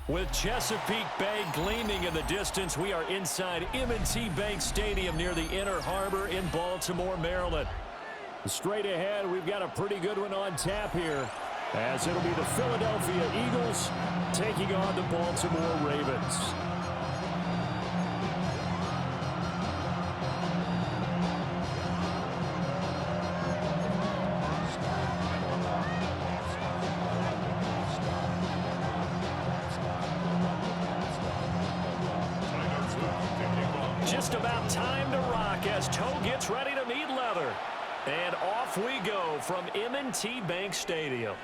With Chesapeake Bay gleaming in the distance, we are inside M&T Bank Stadium near the Inner Harbor in Baltimore, Maryland. Straight ahead, we've got a pretty good one on tap here, as it'll be the Philadelphia Eagles taking on the Baltimore Ravens. Just about time to rock as Toe gets ready to meet leather. And off we go from M&T Bank Stadium.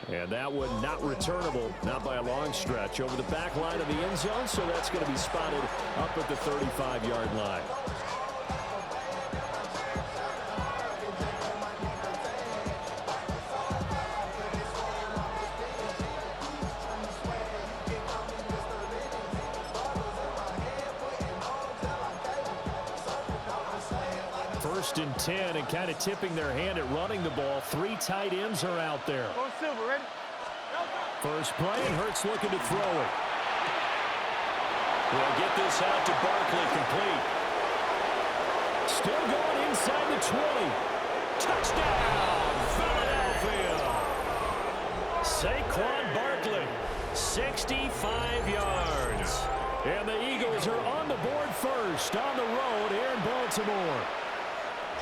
And that one not returnable, not by a long stretch, over the back line of the end zone, so that's going to be spotted up at the 35-yard line. First and 10, and kind of tipping their hand at running the ball. Three tight ends are out there. Go Silver, ready? First play, and Hurts looking to throw it. We'll get this out to Barkley, complete. Still going inside the 20. Touchdown, Philadelphia. Saquon Barkley, 65 yards. And the Eagles are on the board first on the road here in Baltimore.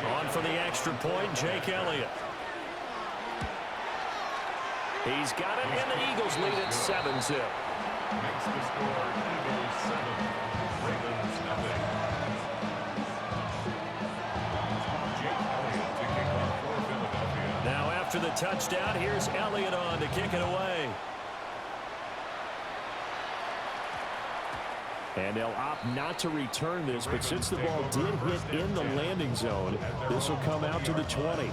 On for the extra point, Jake Elliott. He's got it, and the Eagles lead at 7-0. Makes the score Eagles 7, Ravens nothing. Jake Elliott to kick off for Philadelphia. Now after the touchdown, here's Elliott on to kick it away. And they'll opt not to return this, but since the ball did hit in the landing zone, this will come out to the 20.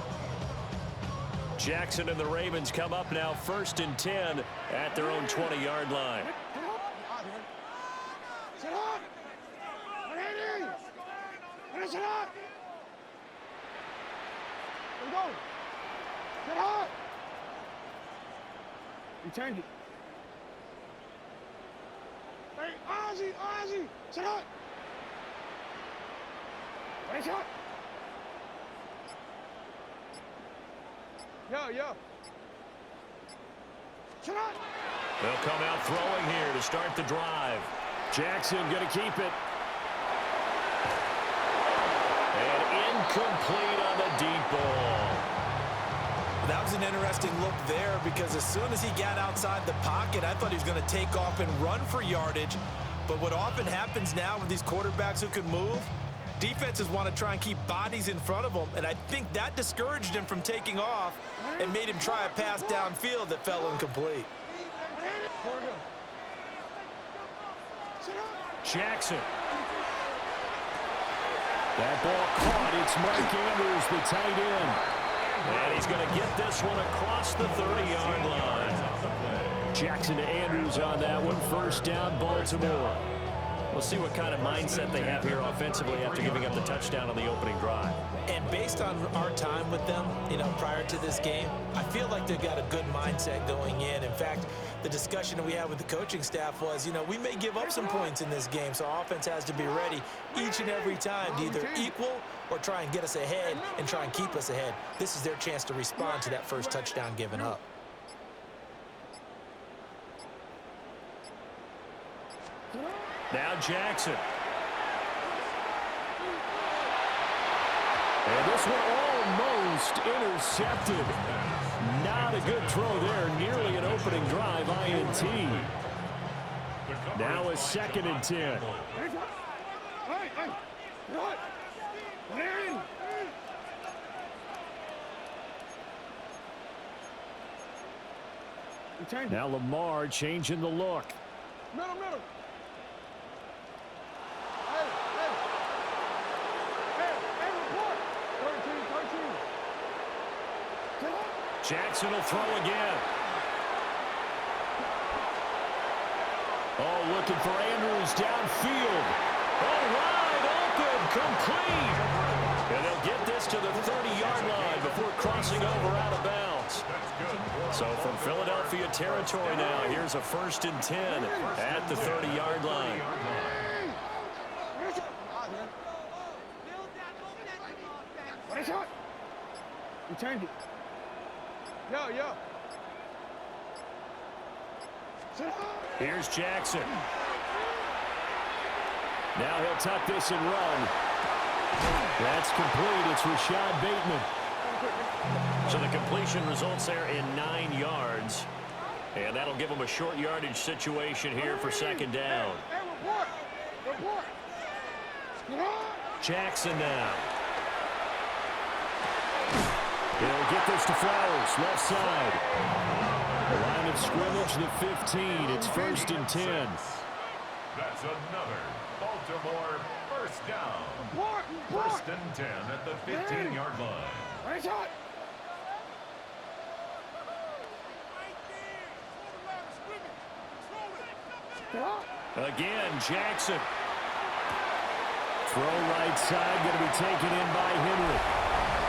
Jackson and the Ravens come up now first and 10 at their own 20-yard line. Sit up! Sit up! Let's go! Sit up! Return it. Hey, Ozzy! Sit up! Hey, shot! Yo! Sit up! They'll come out throwing here to start the drive. Jackson going to keep it. And incomplete on the deep ball. That was an interesting look there because as soon as he got outside the pocket, I thought he was going to take off and run for yardage. But what often happens now with these quarterbacks who can move, defenses want to try and keep bodies in front of them, and I think that discouraged him from taking off and made him try a pass downfield that fell incomplete. Jackson. That ball caught. It's Mark Andrews, the tight end. And he's going to get this one across the 30-yard line. Jackson to Andrews on that one. First down, Baltimore. We'll see what kind of mindset they have here offensively after giving up the touchdown on the opening drive. And based on our time with them, prior to this game, I feel like they've got a good mindset going in. In fact, the discussion that we had with the coaching staff was, we may give up some points in this game, so our offense has to be ready each and every time to either equal or try and get us ahead and try and keep us ahead. This is their chance to respond to that first touchdown given up. Now Jackson. And this one almost intercepted. Not a good throw there. Nearly an opening drive, INT. Now a 2nd and 10. Now Lamar changing the look. Middle. Jackson will throw again. Oh, looking for Andrews downfield. Oh, wide open, complete. And they'll get this this to the 30-yard line before crossing over out of bounds. So from Philadelphia territory now, here's a 1st and 10 at the 30-yard line. Nice shot. You turned it. Yo. Here's Jackson. Now he'll tuck this and run. That's complete. It's Rashad Bateman. So the completion results there in 9 yards. And that'll give him a short yardage situation here for 2nd down. Report. Jackson now. He'll get this to Flowers, left side. The line of scrimmage, the 15. It's 1st and 10. That's another Baltimore first down. Report. 1st and 10 at the 15-yard line. Nice shot. Again, Jackson. Throw right side, going to be taken in by Henry.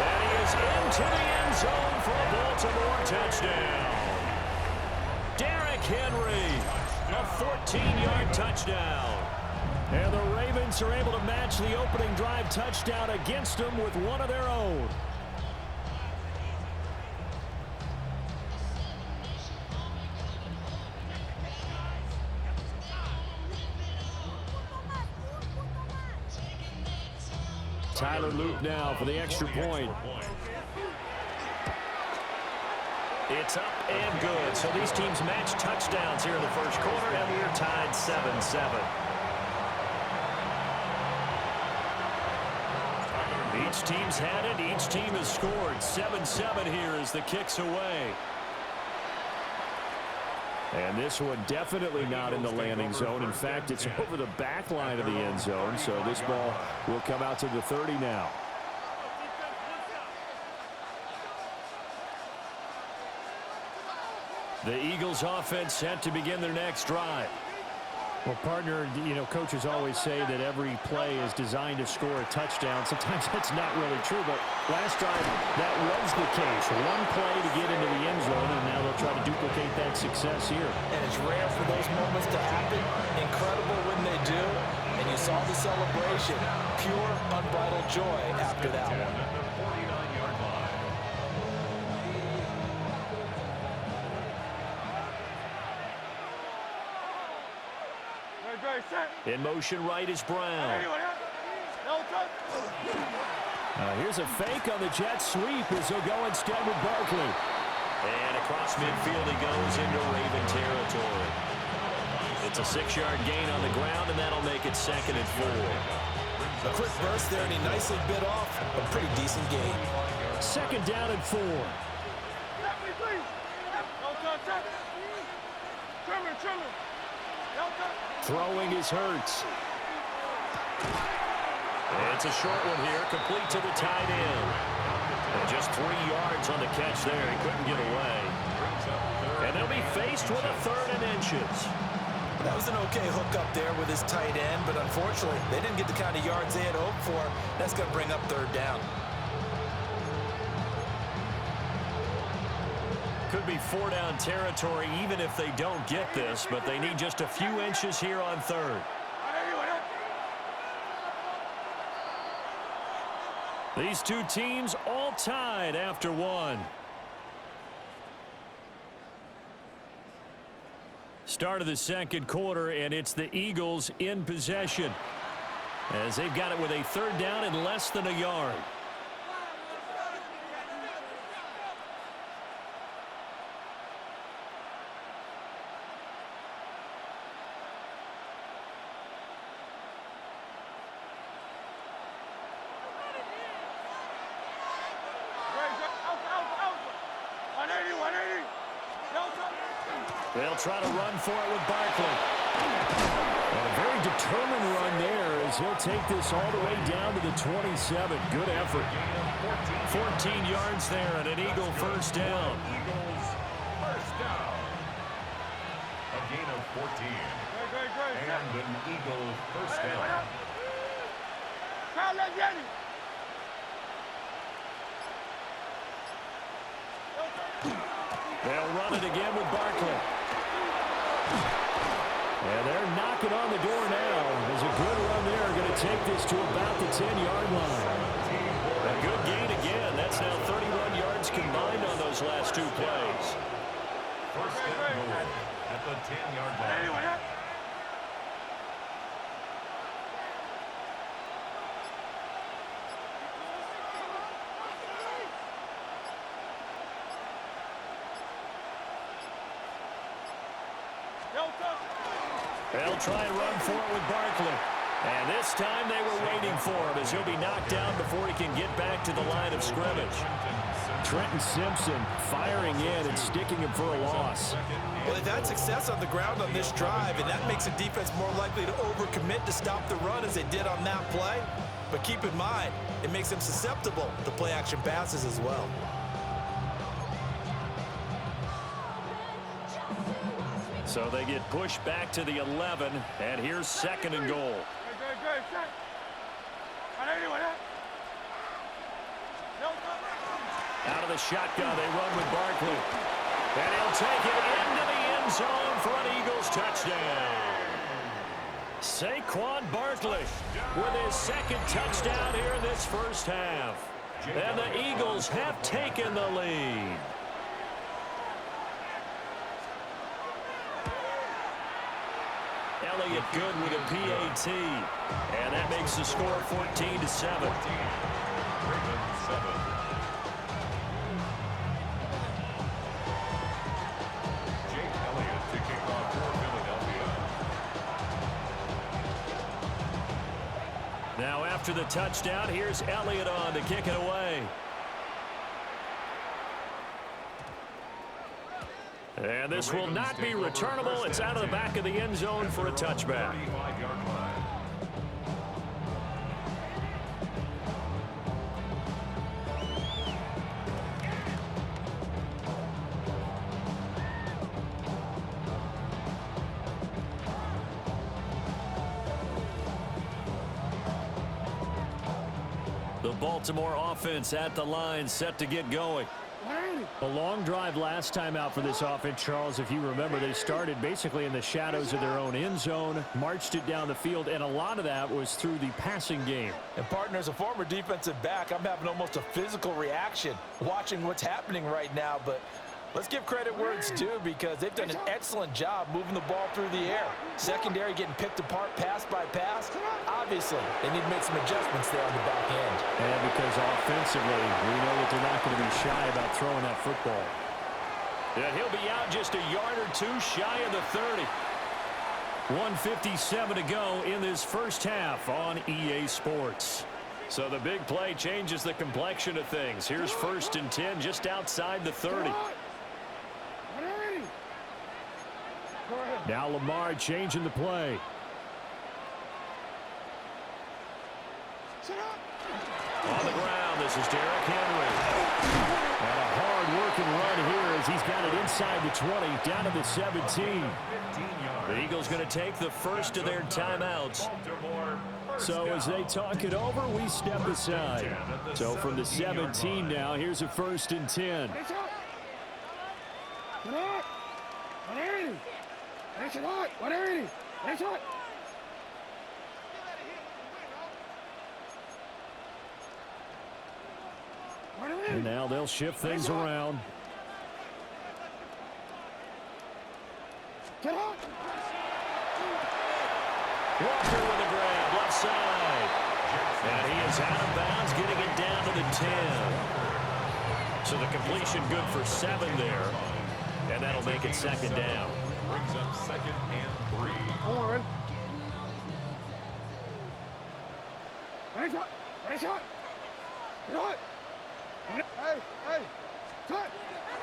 And he is into the end zone for a Baltimore touchdown. Derrick Henry, a 14-yard touchdown. And the Ravens are able to match the opening drive touchdown against them with one of their own. Tyler Luke now for the extra point. It's up and good. So these teams match touchdowns here in the first quarter, and we're tied 7-7. Each team's had it. Each team has scored. 7-7 here as the kick's away. And this one definitely not in the landing zone. In fact, it's over the back line of the end zone. So this ball will come out to the 30 now. The Eagles offense set to begin their next drive. Well, partner, coaches always say that every play is designed to score a touchdown. Sometimes that's not really true, but last drive that was the case. One play to get into the end zone, and now they'll try to duplicate that success here. And it's rare for those moments to happen. Incredible when they do. And you saw the celebration. Pure, unbridled joy after that one. In motion right is Brown. Here's a fake on the jet sweep as he'll go instead with Barkley. And across midfield he goes into Raven territory. It's a 6-yard gain on the ground, and that'll make it 2nd and 4. A quick burst there, and he nicely bit off a pretty decent gain. 2nd down and 4. Throwing is Hurts. It's a short one here, complete to the tight end. And just 3 yards on the catch there. He couldn't get away. And they'll be faced with a 3rd and inches. That was an okay hook up there with his tight end, but unfortunately, they didn't get the kind of yards they had hoped for. That's going to bring up 3rd down. Could be 4-down territory even if they don't get this, but they need just a few inches here on 3rd. These two teams all tied after 1. Start of the 2nd quarter, and it's the Eagles in possession as they've got it with a 3rd down and less than a yard. They'll try to run for it with Barkley. And a very determined run there as he'll take this all the way down to the 27. Good effort. 14 yards there and an Eagle 1st down. Eagles first down. A gain of 14. And an Eagle 1st down. on it again with Barkley. And they're knocking on the door now. There's a good run there. Going to take this to about the 10-yard line. A good gain again. That's now 31 yards combined on those last two plays. First and goal at the 10-yard line. They'll try and run for it with Barkley. And this time they were waiting for him as he'll be knocked down before he can get back to the line of scrimmage. Trenton Simpson firing in and sticking him for a loss. Well, they've had success on the ground on this drive, and that makes the defense more likely to overcommit to stop the run as they did on that play. But keep in mind, it makes them susceptible to play-action passes as well. So they get pushed back to the 11, and here's second and goal. Out of the shotgun, they run with Barkley. And he'll take it into the end zone for an Eagles touchdown. Saquon Barkley with his second touchdown here in this first half. And the Eagles have taken the lead. Elliott good with a PAT. And that makes the score 14-7. Ravens 7. Jake Elliott to kick off for Philadelphia. Now after the touchdown, here's Elliott on to kick it away. And this will not be returnable. It's out of the back of the end zone for a touchback. 35-yard line. The Baltimore offense at the line, set to get going. A long drive last time out for this offense, Charles. If you remember, they started basically in the shadows of their own end zone, marched it down the field, and a lot of that was through the passing game. And, partner, as a former defensive back, I'm having almost a physical reaction watching what's happening right now. But let's give credit where it's due because they've done an excellent job moving the ball through the air. Secondary getting picked apart pass by pass. Obviously, they need to make some adjustments there on the back end. And because offensively, we know that they're not going to be shy about throwing that football. And he'll be out just a yard or two shy of the 30. 1:57 to go in this first half on EA Sports. So the big play changes the complexion of things. Here's 1st and 10 just outside the 30. Now Lamar changing the play. On the ground, this is Derrick Henry. And a hard-working run here as he's got it inside the 20, down to the 17. The Eagles going to take the first of their timeouts. So as they talk it over, we step aside. So from the 17 now, here's a 1st and 10. And now they'll shift things around. Walker with a grab, left side. And he is out of bounds, getting it down to the 10. So the completion good for 7 there. And that'll make it 2nd down. Brings up 2nd and 3. Come on, man.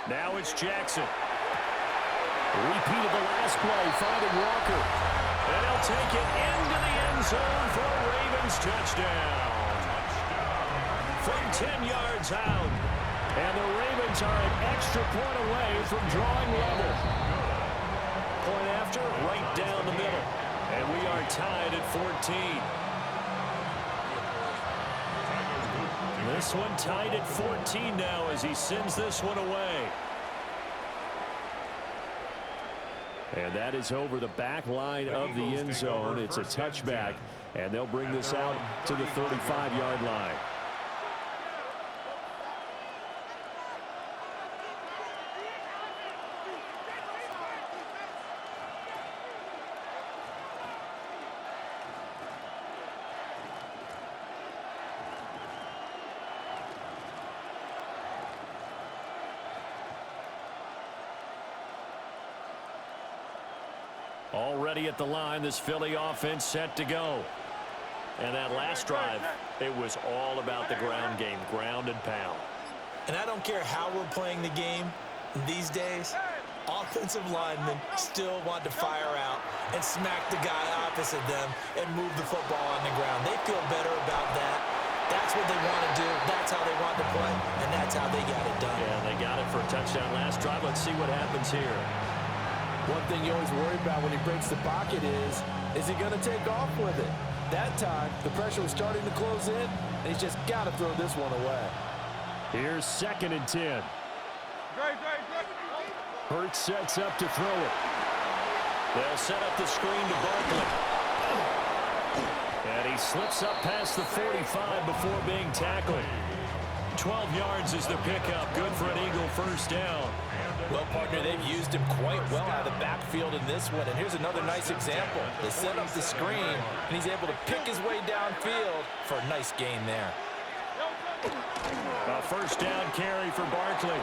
Now it's Jackson. Repeat of the last play, finding Walker. And he'll take it into the end zone for a Ravens touchdown. From 10 yards out. And the Ravens are an extra point away from drawing level. Point after, right down the middle. And we are tied at 14. This one tied at 14 now as he sends this one away. And that is over the back line of the end zone. It's a touchback, and they'll bring this out to the 35-yard line. Already at the line, this Philly offense set to go. And that last drive, it was all about the ground game, ground and pound. And I don't care how we're playing the game these days, offensive linemen still want to fire out and smack the guy opposite them and move the football on the ground. They feel better about that. That's what they want to do. That's how they want to play, and that's how they got it done. Yeah, they got it for a touchdown last drive. Let's see what happens here. One thing you always worry about when he breaks the pocket is he going to take off with it? That time, the pressure was starting to close in, and he's just got to throw this one away. Here's 2nd and 10. Hurts sets up to throw it. They'll set up the screen to Barkley. And he slips up past the 45 before being tackled. 12 yards is the pickup. Good for an Eagle first down. Well, partner, they've used him quite well out of the backfield in this one. And here's another nice example. They set up the screen, and he's able to pick his way downfield for a nice gain there. A first down carry for Barkley.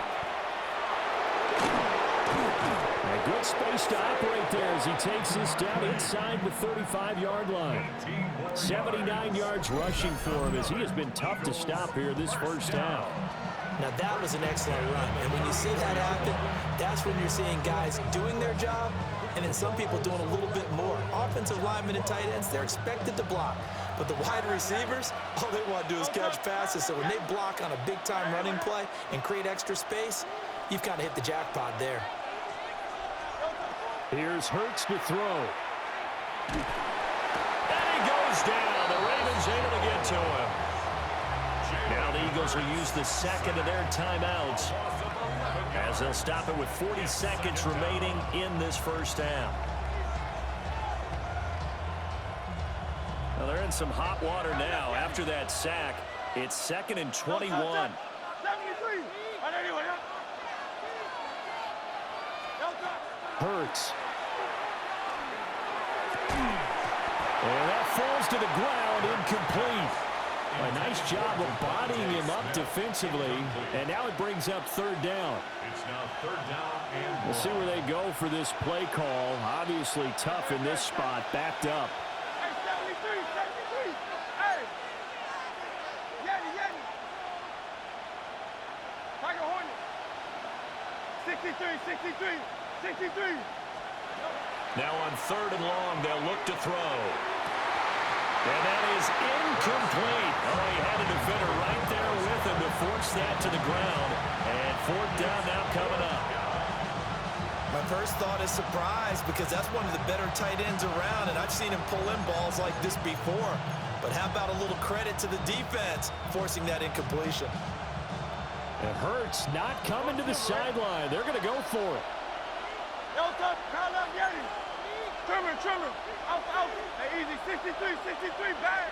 A good space to operate there as he takes this down inside the 35-yard line. 79 yards rushing for him as he has been tough to stop here this first down. Now, that was an excellent run. And when you see that happen, that's when you're seeing guys doing their job and then some people doing a little bit more. Offensive linemen and tight ends, they're expected to block. But the wide receivers, all they want to do is catch passes. So when they block on a big-time running play and create extra space, you've kind of hit the jackpot there. Here's Hurts to throw. And he goes down. The Ravens able to get to him. Now the Eagles will use the second of their timeouts as they'll stop it with 40 seconds remaining in this first half. Now they're in some hot water now after that sack. It's 2nd and 21. Hurts. And that falls to the ground, incomplete. A nice job of bodying him up defensively, and now it brings up 3rd down. It's now 3rd down and We'll see where they go for this play call. Obviously tough in this spot, backed up. Hey, 73. Hey. Yeti. Tiger Hornet. 63. Now on 3rd and long, they'll look to throw. And that is incomplete. Oh, he had a defender right there with him to force that to the ground. And 4th down now coming up. My first thought is surprise because that's one of the better tight ends around, and I've seen him pull in balls like this before. But how about a little credit to the defense forcing that incompletion? And Hurts not coming to the sideline. They're going to go for it. Yo, tough. Call up Yeti. Trimmer. Out. Hey, easy. 63. Bang.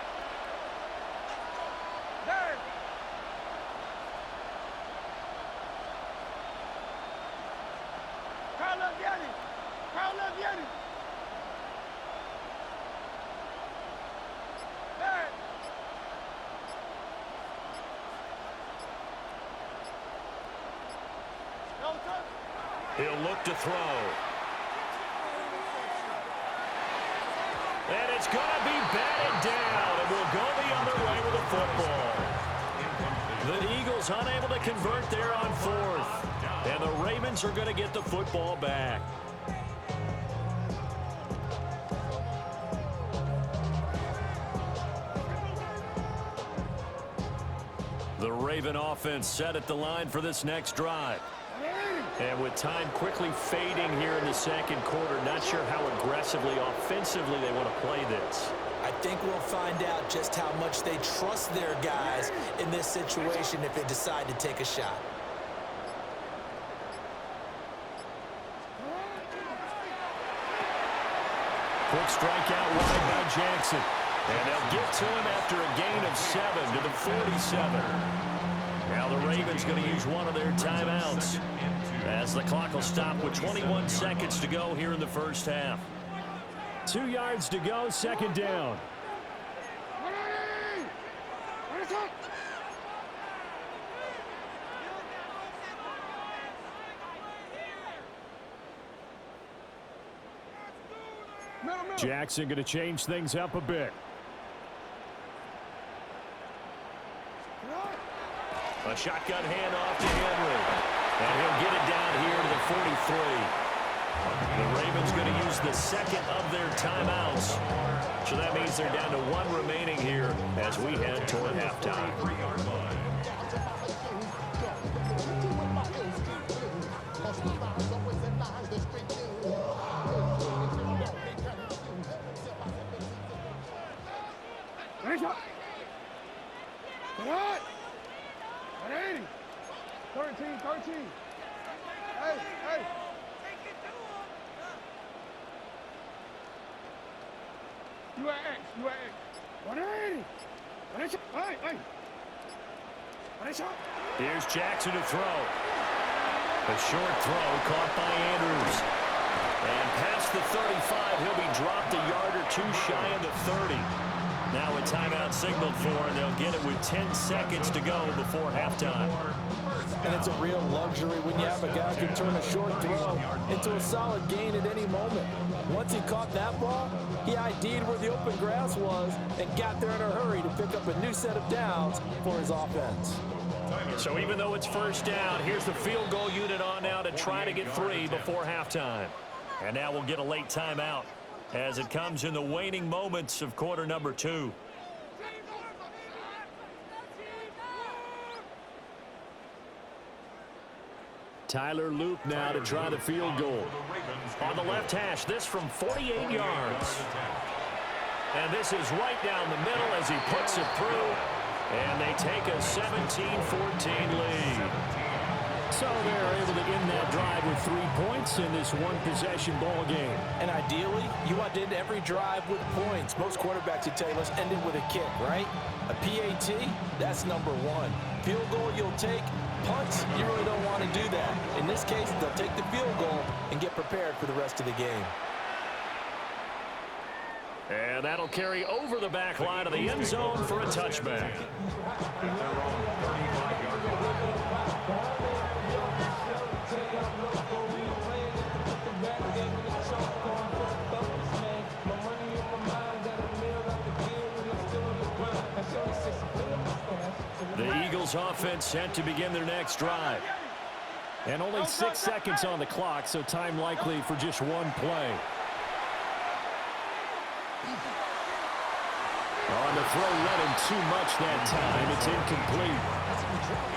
Call up Yeti. Bang. Yo, tough. He'll look to throw. And it's going to be batted down, and we'll go the other way with the football. The Eagles unable to convert there on 4th. And the Ravens are going to get the football back. The Raven offense set at the line for this next drive. And with time quickly fading here in the 2nd quarter, not sure how aggressively, offensively they want to play this. I think we'll find out just how much they trust their guys in this situation if they decide to take a shot. Quick strike out wide by Jackson. And they'll get to him after a gain of 7 to the 47. Now the Ravens going to use one of their timeouts as the clock will stop with 21 seconds to go here in the first half. 2 yards to go, second down. Jackson going to change things up a bit. A shotgun handoff to Henry. And he'll get it down here to the 43. The Ravens going to use the second of their timeouts. So that means they're down to 1 remaining here as we head toward halftime. What? 180. 13. Hey. You at X. 180. Hey. Here's Jackson to throw. A short throw caught by Andrews. And past the 35, he'll be dropped a yard or 2 shy of the 30. Now a timeout signaled for, and they'll get it with 10 seconds to go before halftime. And it's a real luxury when you have a guy who can turn a short throw into a solid gain at any moment. Once he caught that ball, he ID'd where the open grass was and got there in a hurry to pick up a new set of downs for his offense. So even though it's first down, here's the field goal unit on now to try to get 3 before halftime. And now we'll get a late timeout as it comes in the waning moments of quarter number 2. Tyler Loop now to try the field goal. On the left hash, this from 48 yards. And this is right down the middle as he puts it through. And they take a 17-14 lead. So they're able to end that drive with 3 points in this one-possession ball game. And ideally, you want to end every drive with points. Most quarterbacks would tell you, let's end it with a kick, right? A PAT, that's number 1. Field goal you'll take. Punts, you really don't want to do that. In this case, they'll take the field goal and get prepared for the rest of the game. And that'll carry over the back line of the end zone for a touchback. The Eagles offense set to begin their next drive. And only 6 seconds on the clock, so time likely for just 1 play. On the throw, led him too much that time. It's incomplete.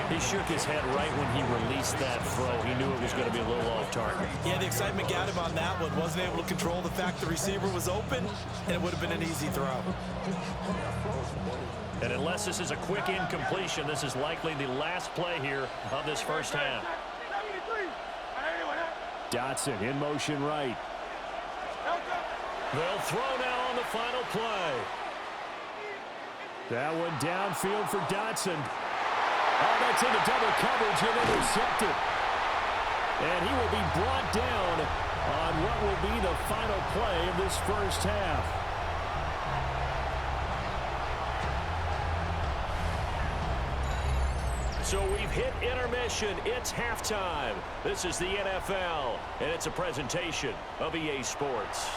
He shook his head right when he released that throw. He knew it was going to be a little off target. Yeah, the excitement got him on that one. Wasn't able to control the fact the receiver was open, and it would have been an easy throw. And unless this is a quick incompletion, this is likely the last play here of this first half. Dotson in motion right. They'll throw now on the final play. That one downfield for Dotson. Oh, that's into double coverage and intercepted. And he will be brought down on what will be the final play of this first half. So we've hit intermission. It's halftime. This is the NFL, and it's a presentation of EA Sports.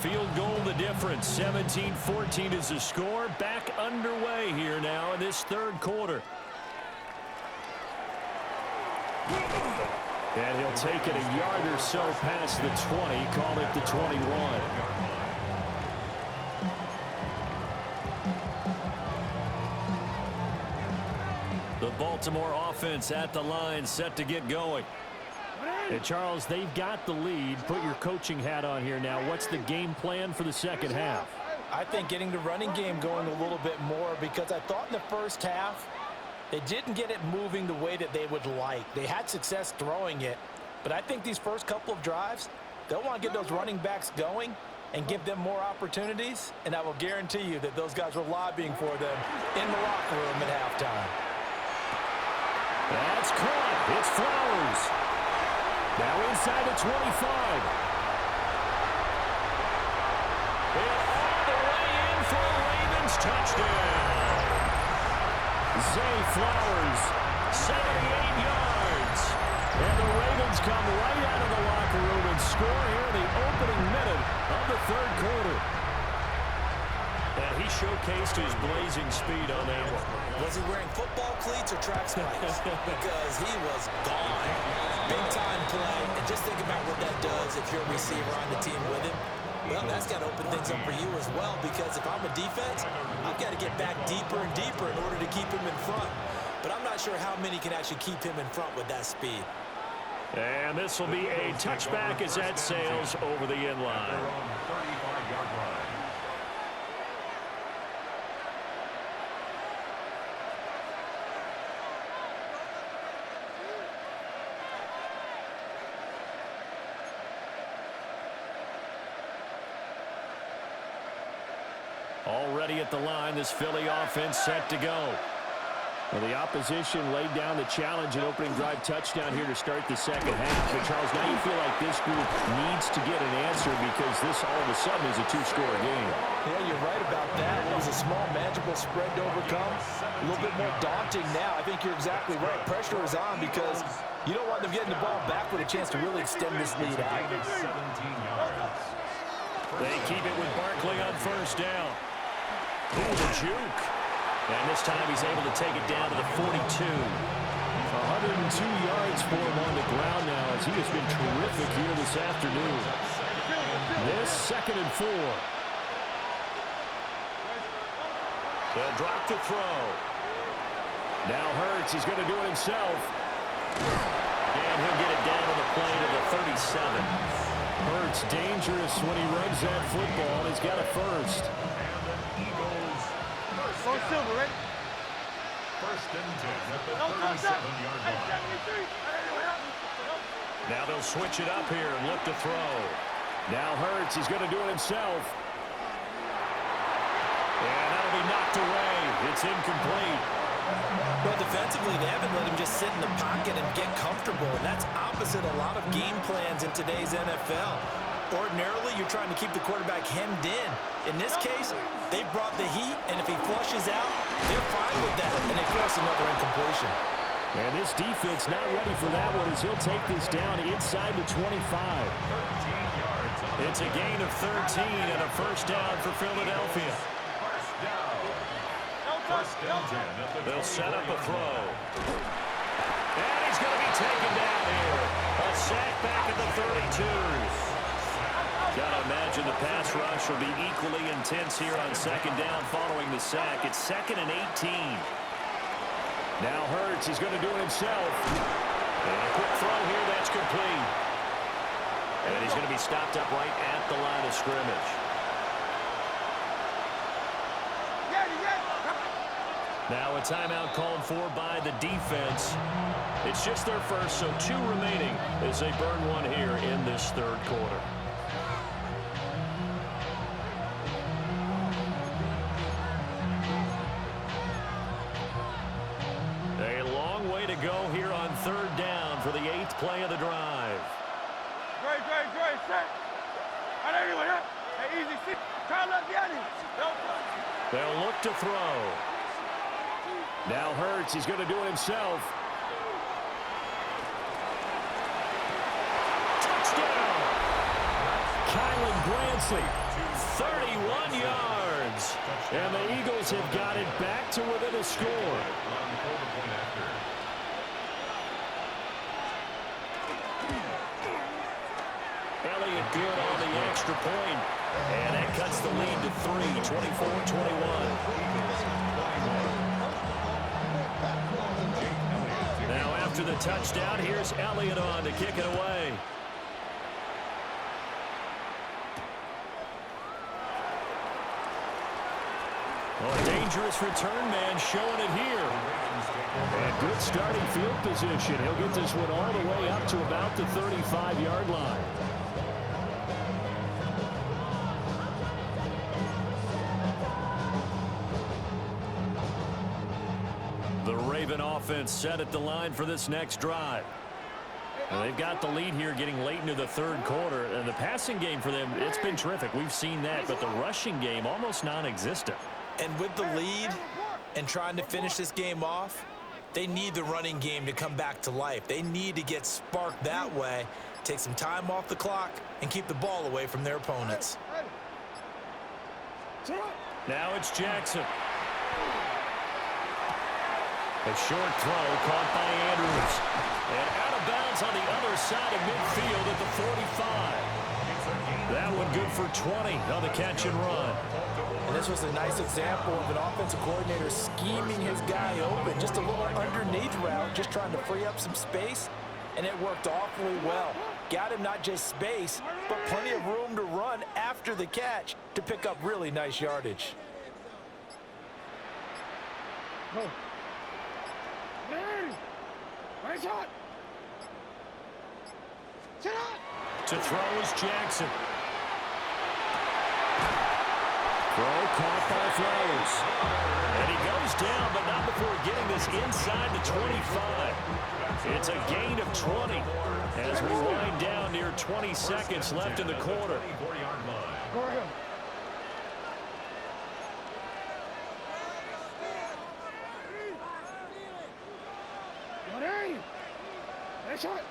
Field goal the difference. 17-14 is the score. Back underway here now in this third quarter. And he'll take it a yard or so past the 20. Call it the 21. Baltimore offense at the line, set to get going. And Charles, they've got the lead. Put your coaching hat on here now. What's the game plan for the second half? I think getting the running game going a little bit more, because I thought in the first half they didn't get it moving the way that they would like. They had success throwing it, but I think these first couple of drives, they'll want to get those running backs going and give them more opportunities, and I will guarantee you that those guys were lobbying for them in the locker room at halftime. That's caught. It's Flowers. Now inside the 25. And all the way in for a Ravens touchdown. Zay Flowers, 78 yards. and the Ravens come right out of the locker room and score here in the opening minute of the third quarter. And he showcased his blazing speed on that one. Was he wearing football cleats or track spikes? Because he was gone. Big-time play. And just think about what that does if you're a receiver on the team with him. Well, that's got to open things up for you as well, because if I'm a defense, I've got to get back deeper and deeper in order to keep him in front. But I'm not sure how many can actually keep him in front with that speed. And this will be a touchback as that sails over the end line. They're on the 35-yard line. Already at the line, this Philly offense set to go. Well, the opposition laid down the challenge, an opening drive touchdown here to start the second half. But, Charles, now you feel like this group needs to get an answer, because this all of a sudden is a two-score game. Yeah, you're right about that. It was a small, manageable spread to overcome. A little bit more daunting now. I think you're exactly right. Pressure is on, because you don't want them getting the ball back with a chance to really extend this lead out. 17 yards. They keep it with Barkley on first down. Ooh, the juke. And this time he's able to take it down to the 42. 102 yards for him on the ground now, as he has been terrific here this afternoon. This 2nd and 4. They'll drop the throw. Now Hurts, he's going to do it himself. And he'll get it down to the plane of the 37. Hurts dangerous when he runs that football. He's got a first. Go Silver, right? First and 10 at the 37-yard line. Now they'll switch it up here and look to throw. Now Hurts, he's going to do it himself. And that'll be knocked away. It's incomplete. Well, defensively, they haven't let him just sit in the pocket and get comfortable, and that's opposite a lot of game plans in today's NFL. Ordinarily, you're trying to keep the quarterback hemmed in. In this case, they brought the heat, and if he flushes out, they're fine with that, and they force another incompletion. And this defense not ready for that one, as he'll take this down inside the 25. 13 yards. It's a gain of 13 and a first down for Philadelphia. First down. First and 10 at the They'll set up a 28-yard throw. line. And he's going to be taken down here. A sack back at the 32. Gotta imagine the pass rush will be equally intense here on second down following the sack. It's 2nd and 18. Now Hurts, he's going to do it himself. And a quick throw here, that's complete. And he's going to be stopped up right at the line of scrimmage. Now a timeout called for by the defense. It's just their first, so 2 remaining as they burn one here in this third quarter. A long way to go here on third down for the 8th play of the drive. Great, set. Anyway, hey, easy, sit. Try left, Yanni. They'll look to throw. Now Hurts, he's going to do it himself. Touchdown! Kylan Brantley, 31 yards. And the Eagles have got it back to within a score. On quarter point after. Elliott good on the extra point. And that cuts the lead to 3, 24-21. after the touchdown. Here's Elliott on to kick it away. Oh, a dangerous return man showing it here. And good starting field position. He'll get this one all the way up to about the 35-yard line. The Raven offense set at the line for this next drive. And they've got the lead here getting late into the third quarter. And the passing game for them, it's been terrific. We've seen that. But the rushing game, almost non-existent. And with the lead and trying to finish this game off, they need the running game to come back to life. They need to get sparked that way, take some time off the clock, and keep the ball away from their opponents. Now it's Jackson. A short throw caught by Andrews. And out of bounds on the other side of midfield at the 45. That one good for 20 on the catch and run. And this was a nice example of an offensive coordinator scheming his guy open. Just a little underneath route, just trying to free up some space. And it worked awfully well. Got him not just space, but plenty of room to run after the catch to pick up really nice yardage. Go. Nice shot. Sit up. To throw is Jackson. Throw caught by Flowers. And he goes down, but not before getting this inside the 25. It's a gain of 20 as we wind down near 20 seconds left in the quarter. Go ahead. Nice shot.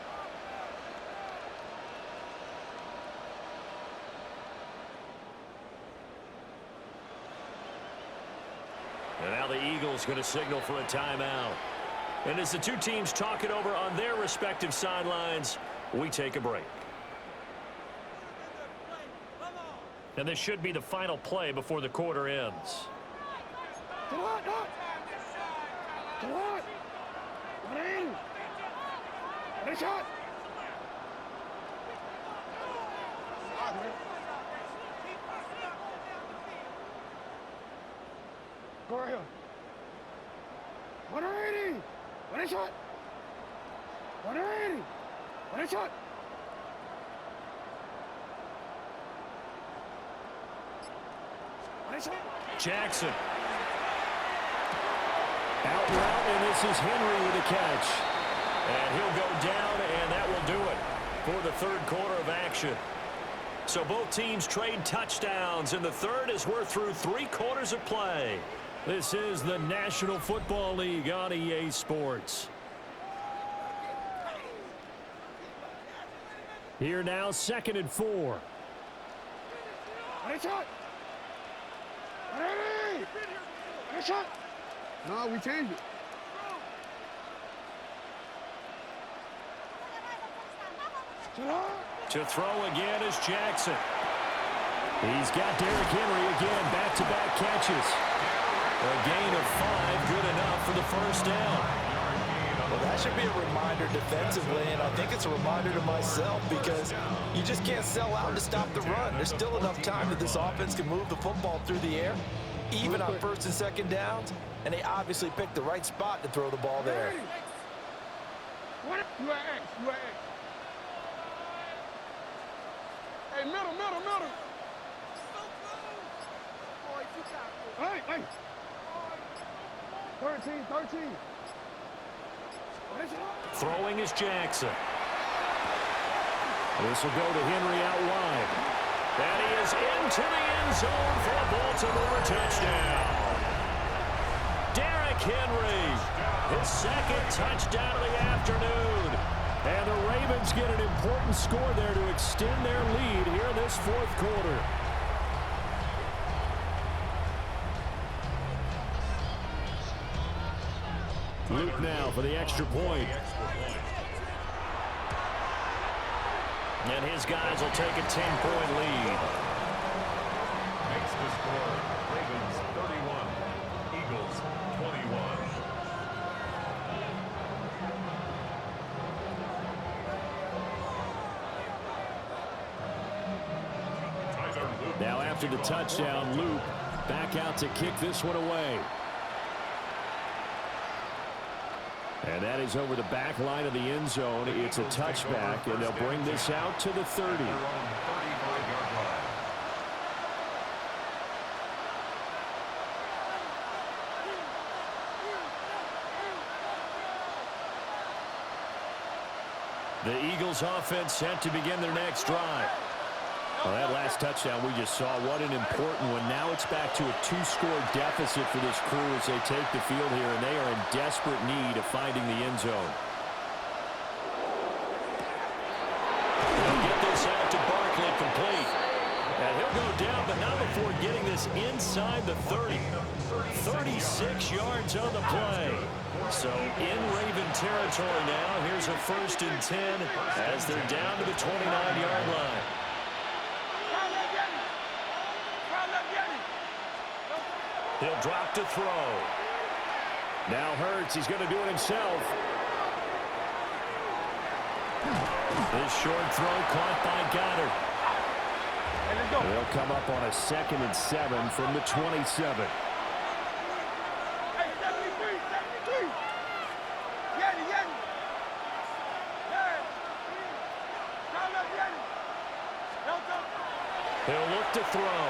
And now the Eagles going to signal for a timeout. And as the two teams talk it over on their respective sidelines, we take a break. And this should be the final play before the quarter ends. Come on, come on. Nice shot. Go ahead. 180. Nice shot. 180. Nice shot. Nice shot. Jackson. Out route, and this is Henry with a catch. And he'll go down, and that will do it for the third quarter of action. So both teams trade touchdowns, and the third as we're through 3 quarters of play. This is the National Football League on EA Sports. Here now, 2nd and 4. Nice shot. Ready. Nice shot. No, we changed it. To throw again is Jackson. He's got Derrick Henry again, back-to-back catches. A gain of 5, good enough for the first down. Well, that should be a reminder defensively, and I think it's a reminder to myself because you just can't sell out to stop the run. There's still enough time that this offense can move the football through the air, even on 1st and 2nd downs, and they obviously picked the right spot to throw the ball there. You at X, you at X. Hey, middle. Hey. 13. Throwing is Jackson. This will go to Henry out wide. And he is into the end zone for a Baltimore touchdown. Derrick Henry, his 2nd touchdown of the afternoon. And the Ravens get an important score there to extend their lead here in this 4th quarter. Luke now for the extra point. And his guys will take a 10-point lead. Makes the score Ravens 31, Eagles 21. after the touchdown. Luke back out to kick this one away. And that is over the back line of the end zone. It's a touchback, and they'll bring this out to the 30. The Eagles offense set to begin their next drive. Well, that last touchdown we just saw, what an important one. Now it's back to a 2-score deficit for this crew as they take the field here, and they are in desperate need of finding the end zone. They'll get this out to Barkley, complete. And he'll go down, but not before getting this inside the 30. 36 yards on the play. So in Raven territory now, here's a 1st and 10 as they're down to the 29-yard line. He'll drop to throw. Now Hurts, he's going to do it himself. This short throw caught by Goddard. They'll come up on a 2nd and 7 from the 27. He'll look to throw.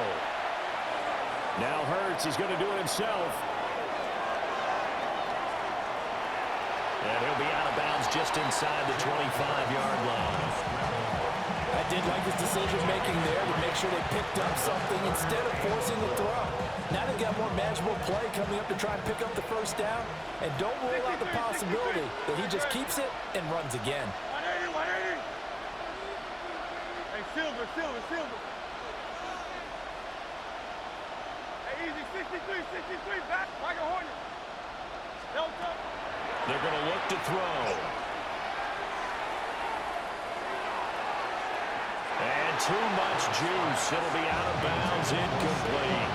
Now Hurts, he's going to do it himself. And he'll be out of bounds just inside the 25-yard line. I did like his decision-making there to make sure they picked up something instead of forcing the throw. Now they've got more manageable play coming up to try and pick up the 1st down. And don't rule out the possibility that he just keeps it and runs again. 180. Hey, Silver. Hey, easy, 63, back, like a Hornet. Delta. They're going to look to throw. And too much juice. It'll be out of bounds, incomplete.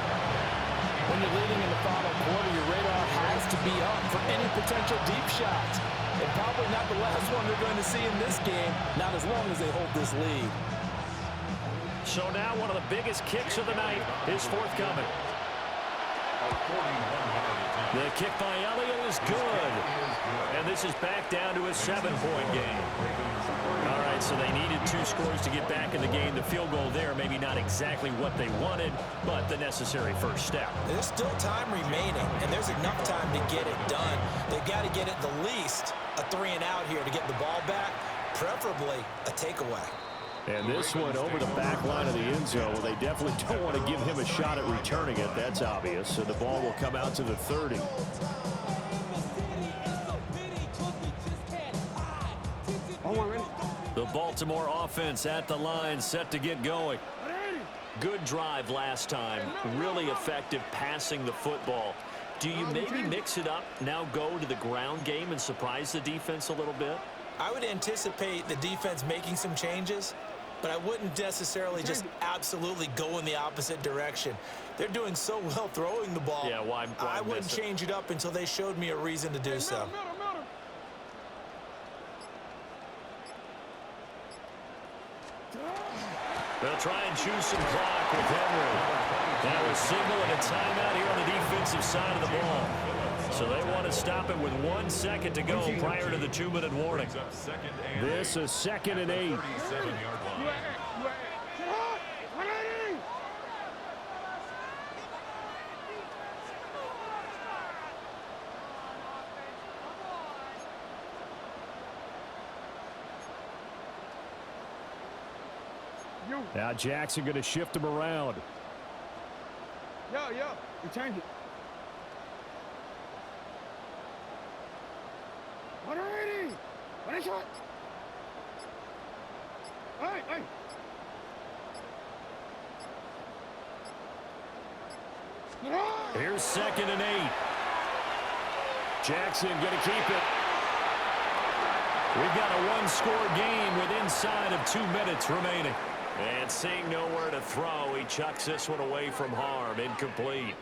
When you're leading in the final quarter, your radar has to be up for any potential deep shots. And probably not the last one they're going to see in this game, not as long as they hold this lead. So now one of the biggest kicks of the night is forthcoming. The kick by Elliott is good. And this is back down to a 7-point game. All right, so they needed 2 scores to get back in the game. The field goal there, maybe not exactly what they wanted, but the necessary first step. There's still time remaining, and there's enough time to get it done. They've got to get at the least a 3-and-out here to get the ball back, preferably a takeaway. And this one over the back line of the end zone. Well, they definitely don't want to give him a shot at returning it. That's obvious. So the ball will come out to the 30. The Baltimore offense at the line, set to get going. Good drive last time. Really effective passing the football. Do you maybe mix it up, now go to the ground game and surprise the defense a little bit? I would anticipate the defense making some changes, but I wouldn't necessarily just absolutely go in the opposite direction. They're doing so well throwing the ball. Yeah, why I wouldn't change it up until they showed me a reason to do so. They'll try and choose some clock with Henry. Now a signal and a timeout here on the defensive side of the ball. So they want to stop it with 1 second to go prior to the 2-minute warning. This is 2nd and 8. 37-yard line. Now Jackson going to shift him around. Yo, you change it. 180. What is shot? Hey. Here's 2nd and 8. Jackson going to keep it. We've got a 1-score game with inside of 2 minutes remaining. And seeing nowhere to throw, he chucks this one away from harm. Incomplete.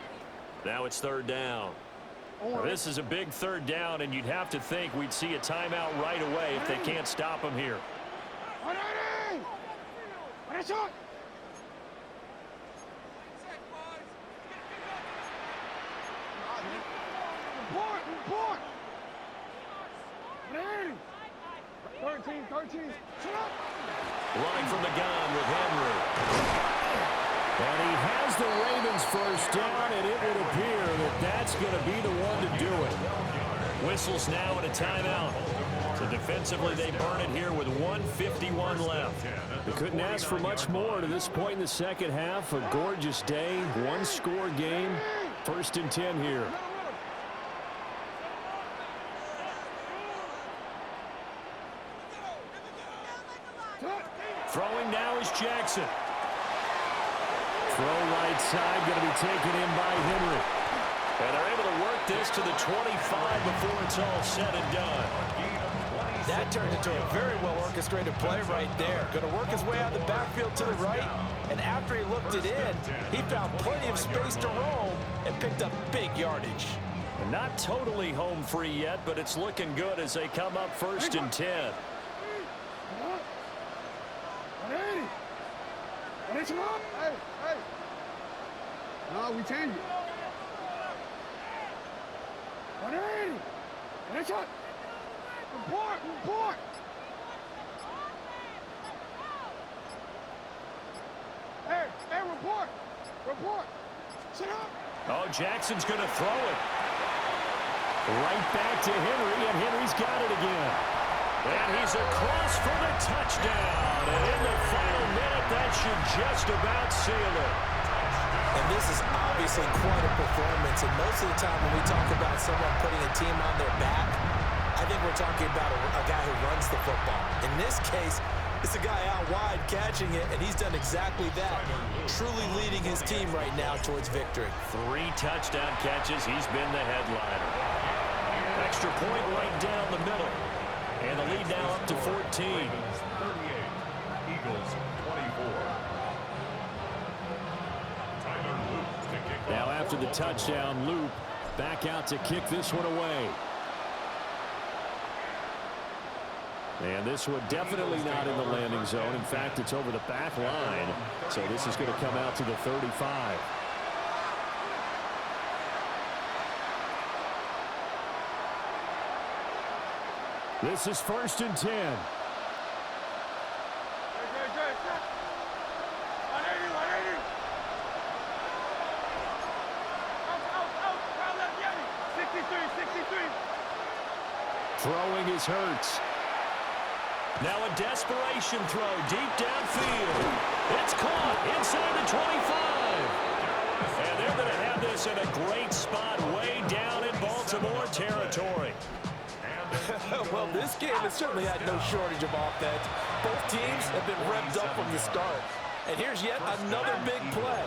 Now it's 3rd down. Now, this is a big 3rd down, and you'd have to think we'd see a timeout right away if they can't stop him here. 180. What is shot? report. 13. Shut up. Running from the gun with Henry. And he has the Ravens first down, and it would appear that that's going to be the one to do it. Whistles now at a timeout. So defensively, they burn it here with 1:51 left. They couldn't ask for much more to this point in the second half. A gorgeous day, one-score game. 1st and 10 here. Throwing now is Jackson. Throw right side, going to be taken in by Henry. And they're able to work this to the 25 before it's all said and done. That turned into a very well-orchestrated play right there. Going to work his way out of the backfield to the right, and after he looked it in, he found plenty of space to roam and picked up big yardage. Not totally home free yet, but it's looking good as they come up 1st and 10. Hey. No, we change it. 180. That's it. Report. Hey, report. Sit up. Oh, Jackson's going to throw it. Right back to Henry, and Henry's got it again. And he's across for the touchdown. And in the final minute, that should just about seal it. And this is obviously quite a performance. And most of the time when we talk about someone putting a team on their back, I think we're talking about a guy who runs the football. In this case, it's a guy out wide catching it, and he's done exactly that, truly leading his team right now towards victory. 3 touchdown catches. He's been the headliner. Extra point right down the middle. And the lead now up to 14. 38. Eagles 24. Tyler Luke to kick off. Now after the touchdown, Loop back out to kick this one away. And this one definitely not in the landing zone. In fact, it's over the back line. So this is going to come out to the 35. This is 1st and 10. Good. 180. Out. Foul left, Yeti. 63. Throwing is Hurts. Now a desperation throw deep downfield. It's caught inside the 25. And they're going to have this in a great spot way down in Baltimore territory. Well, this game has certainly had no shortage of offense. Both teams have been revved up from the start. And here's yet another big play.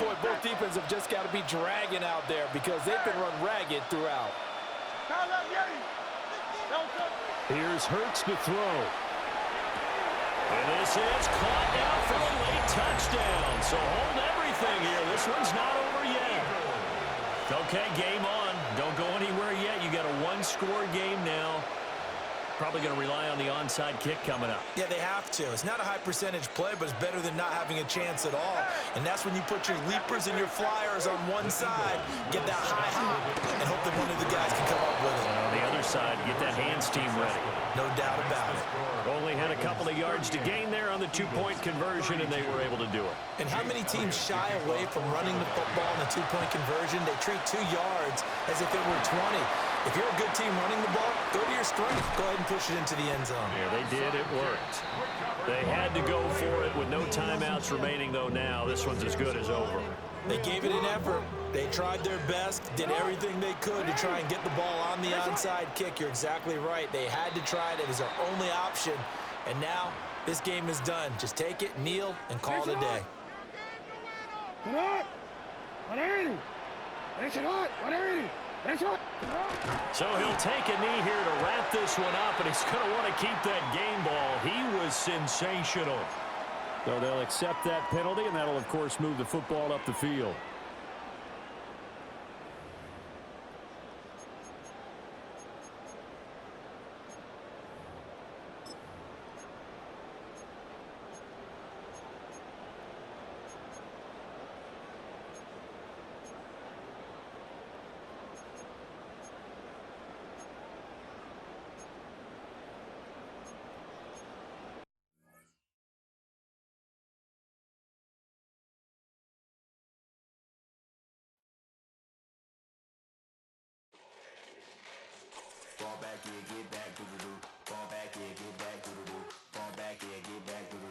Boy, both defenses have just got to be dragging out there because they've been run ragged throughout. Foul left, Yeti. Here's Hurts to throw. And this is caught now for a late touchdown. So hold everything here. This one's not over yet. Okay, game on. Don't go anywhere yet. You got a one-score game now. Probably going to rely on the onside kick coming up. Yeah, they have to. It's not a high-percentage play, but it's better than not having a chance at all. And that's when you put your leapers and your flyers on one side, get that high hop, and hope that one of the guys can come up with it. On the other side, get that hands team ready. No doubt about it. Only had a couple of yards to gain there on the two-point conversion, and they were able to do it. And how many teams shy away from running the football in a two-point conversion? They treat 2 yards as if it were 20. If you're a good team running the ball, go to your strength. Go ahead and push it into the end zone. Yeah, they did. It worked. They had to go for it with no timeouts remaining, though, now. This one's as good as over. They gave it an effort. They tried their best, did everything they could to try and get the ball on the onside kick. You're exactly right. They had to try it. It was their only option. And now this game is done. Just take it, kneel, and call it a day. 180. That's it. 180. That's it. So he'll take a knee here to wrap this one up, and he's going to want to keep that game ball. He was sensational. So they'll accept that penalty, and that'll, of course, move the football up the field. Fall back, yeah, get back, do-do-do. Fall back, yeah, get back, do-do-do. Fall back, yeah, get back, do-do-do.